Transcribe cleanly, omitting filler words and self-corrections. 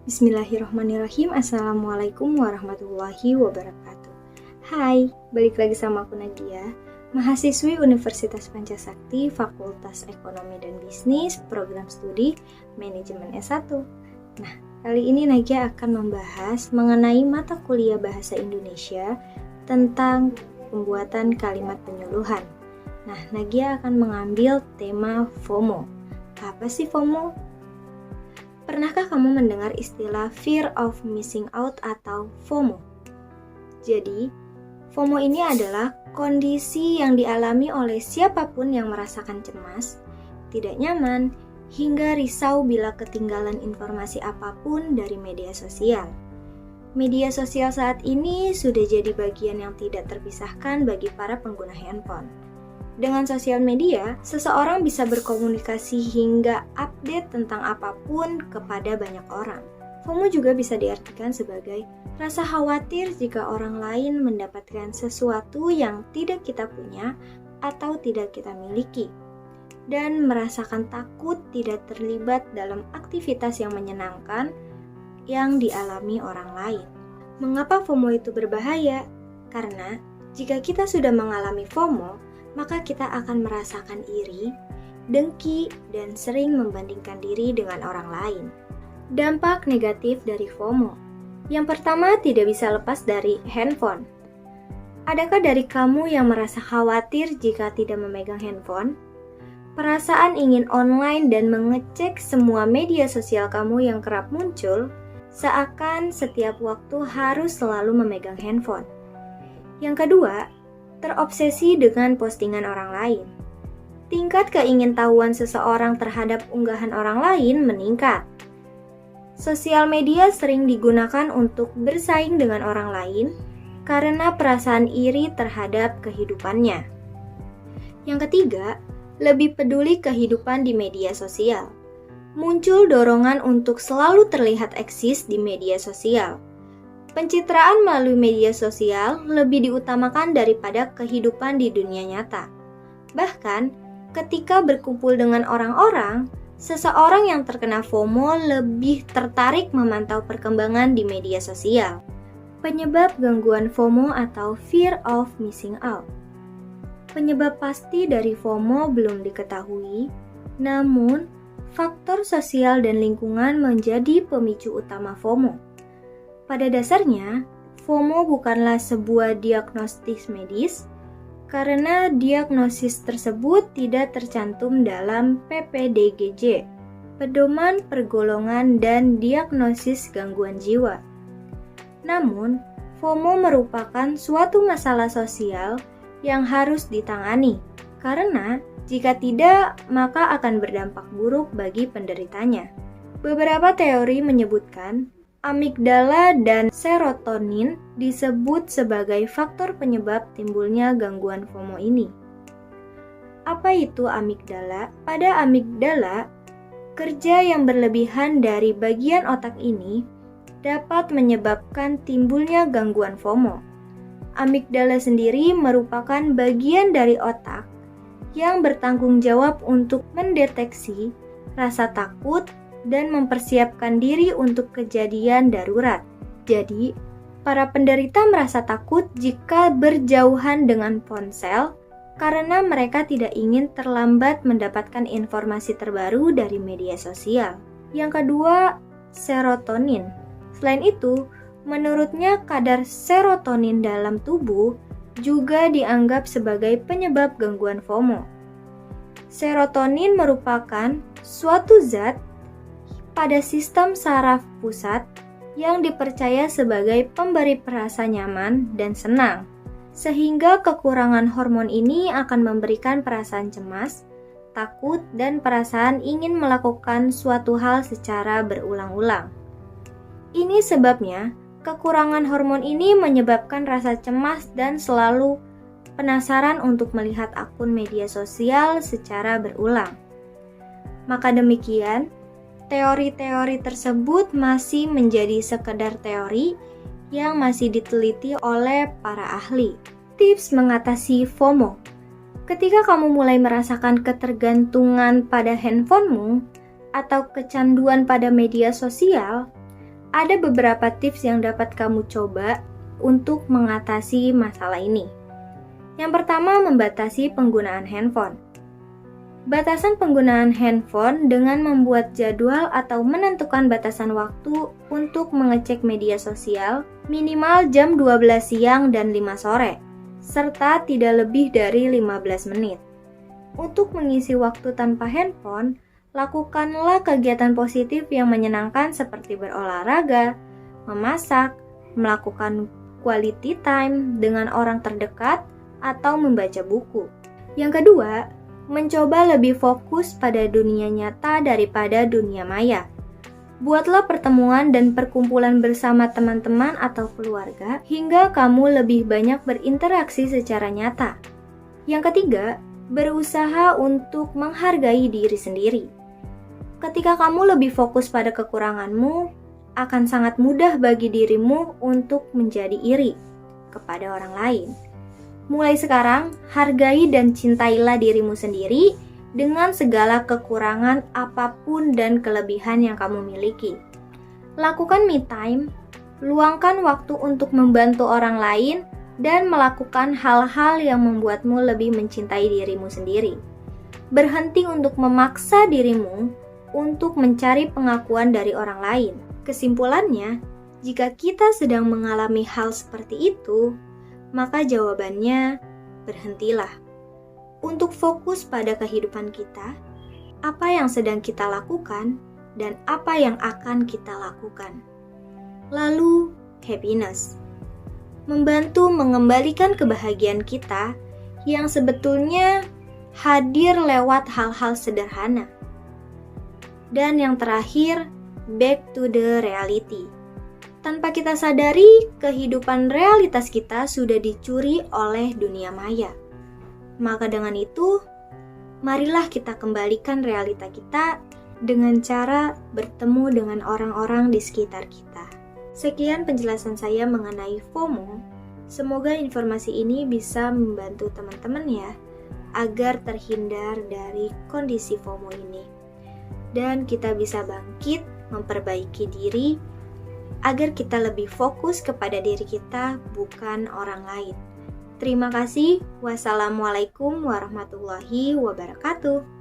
Bismillahirrahmanirrahim. Assalamualaikum warahmatullahi wabarakatuh. Hai, balik lagi sama aku Nadia, mahasiswi Universitas Pancasakti, Fakultas Ekonomi dan Bisnis, Program Studi Manajemen S1. Nah, kali ini Nadia akan membahas mengenai mata kuliah Bahasa Indonesia tentang pembuatan kalimat penyuluhan. Nah, Nadia akan mengambil tema FOMO. Apa sih FOMO? Pernahkah kamu mendengar istilah fear of missing out atau FOMO? Jadi, FOMO ini adalah kondisi yang dialami oleh siapapun yang merasakan cemas, tidak nyaman, hingga risau bila ketinggalan informasi apapun dari media sosial. Media sosial saat ini sudah jadi bagian yang tidak terpisahkan bagi para pengguna handphone. Dengan sosial media, seseorang bisa berkomunikasi hingga update tentang apapun kepada banyak orang. FOMO juga bisa diartikan sebagai rasa khawatir jika orang lain mendapatkan sesuatu yang tidak kita punya atau tidak kita miliki, dan merasakan takut tidak terlibat dalam aktivitas yang menyenangkan yang dialami orang lain. Mengapa FOMO itu berbahaya? Karena jika kita sudah mengalami FOMO, maka kita akan merasakan iri, dengki, dan sering membandingkan diri dengan orang lain. Dampak negatif dari FOMO. Yang pertama, tidak bisa lepas dari handphone. Adakah dari kamu yang merasa khawatir jika tidak memegang handphone? Perasaan ingin online dan mengecek semua media sosial kamu yang kerap muncul, seakan setiap waktu harus selalu memegang handphone. Yang kedua, terobsesi dengan postingan orang lain. Tingkat keingintahuan seseorang terhadap unggahan orang lain meningkat. Sosial media sering digunakan untuk bersaing dengan orang lain karena perasaan iri terhadap kehidupannya. Yang ketiga, lebih peduli kehidupan di media sosial. Muncul dorongan untuk selalu terlihat eksis di media sosial. Pencitraan melalui media sosial lebih diutamakan daripada kehidupan di dunia nyata. Bahkan, ketika berkumpul dengan orang-orang, seseorang yang terkena FOMO lebih tertarik memantau perkembangan di media sosial. Penyebab gangguan FOMO atau fear of missing out. Penyebab pasti dari FOMO belum diketahui, namun faktor sosial dan lingkungan menjadi pemicu utama FOMO. Pada dasarnya, FOMO bukanlah sebuah diagnosis medis, karena diagnosis tersebut tidak tercantum dalam PPDGJ, Pedoman Pergolongan dan Diagnosis Gangguan Jiwa. Namun, FOMO merupakan suatu masalah sosial yang harus ditangani, karena jika tidak, maka akan berdampak buruk bagi penderitanya. Beberapa teori menyebutkan amigdala dan serotonin disebut sebagai faktor penyebab timbulnya gangguan FOMO ini. Apa itu amigdala? Pada amigdala, kerja yang berlebihan dari bagian otak ini dapat menyebabkan timbulnya gangguan FOMO. Amigdala sendiri merupakan bagian dari otak yang bertanggung jawab untuk mendeteksi rasa takut dan mempersiapkan diri untuk kejadian darurat. Jadi, para penderita merasa takut jika berjauhan dengan ponsel karena mereka tidak ingin terlambat mendapatkan informasi terbaru dari media sosial. Yang kedua, serotonin. Selain itu, menurutnya kadar serotonin dalam tubuh juga dianggap sebagai penyebab gangguan FOMO. Serotonin merupakan suatu zat pada sistem saraf pusat yang dipercaya sebagai pemberi perasa nyaman dan senang, sehingga kekurangan hormon ini akan memberikan perasaan cemas, takut, dan perasaan ingin melakukan suatu hal secara berulang-ulang. Ini sebabnya, kekurangan hormon ini menyebabkan rasa cemas dan selalu penasaran untuk melihat akun media sosial secara berulang. Maka demikian, teori-teori tersebut masih menjadi sekedar teori yang masih diteliti oleh para ahli. Tips mengatasi FOMO. Ketika kamu mulai merasakan ketergantungan pada handphonemu atau kecanduan pada media sosial, Ada beberapa tips yang dapat kamu coba untuk mengatasi masalah ini. Yang pertama, membatasi penggunaan handphone. Batasan penggunaan handphone dengan membuat jadwal atau menentukan batasan waktu untuk mengecek media sosial minimal jam 12 siang dan 5 sore, serta tidak lebih dari 15 menit. Untuk mengisi waktu tanpa handphone, lakukanlah kegiatan positif yang menyenangkan seperti berolahraga, memasak, melakukan quality time dengan orang terdekat, atau membaca buku. Yang kedua, mencoba lebih fokus pada dunia nyata daripada dunia maya. Buatlah pertemuan dan perkumpulan bersama teman-teman atau keluarga hingga kamu lebih banyak berinteraksi secara nyata. Yang ketiga, berusaha untuk menghargai diri sendiri. Ketika kamu lebih fokus pada kekuranganmu, akan sangat mudah bagi dirimu untuk menjadi iri kepada orang lain. Mulai sekarang, hargai dan cintailah dirimu sendiri dengan segala kekurangan apapun dan kelebihan yang kamu miliki. Lakukan me time, luangkan waktu untuk membantu orang lain, dan melakukan hal-hal yang membuatmu lebih mencintai dirimu sendiri. Berhenti untuk memaksa dirimu untuk mencari pengakuan dari orang lain. Kesimpulannya, jika kita sedang mengalami hal seperti itu, maka jawabannya, berhentilah. Untuk fokus pada kehidupan kita, apa yang sedang kita lakukan, dan apa yang akan kita lakukan. Lalu, happiness. Membantu mengembalikan kebahagiaan kita yang sebetulnya hadir lewat hal-hal sederhana. Dan yang terakhir, back to the reality. Tanpa kita sadari, kehidupan realitas kita sudah dicuri oleh dunia maya. Maka dengan itu, marilah kita kembalikan realita kita dengan cara bertemu dengan orang-orang di sekitar kita. Sekian penjelasan saya mengenai FOMO. Semoga informasi ini bisa membantu teman-teman ya, agar terhindar dari kondisi FOMO ini. Dan kita bisa bangkit, memperbaiki diri, agar kita lebih fokus kepada diri kita, bukan orang lain. Terima kasih. Wassalamualaikum warahmatullahi wabarakatuh.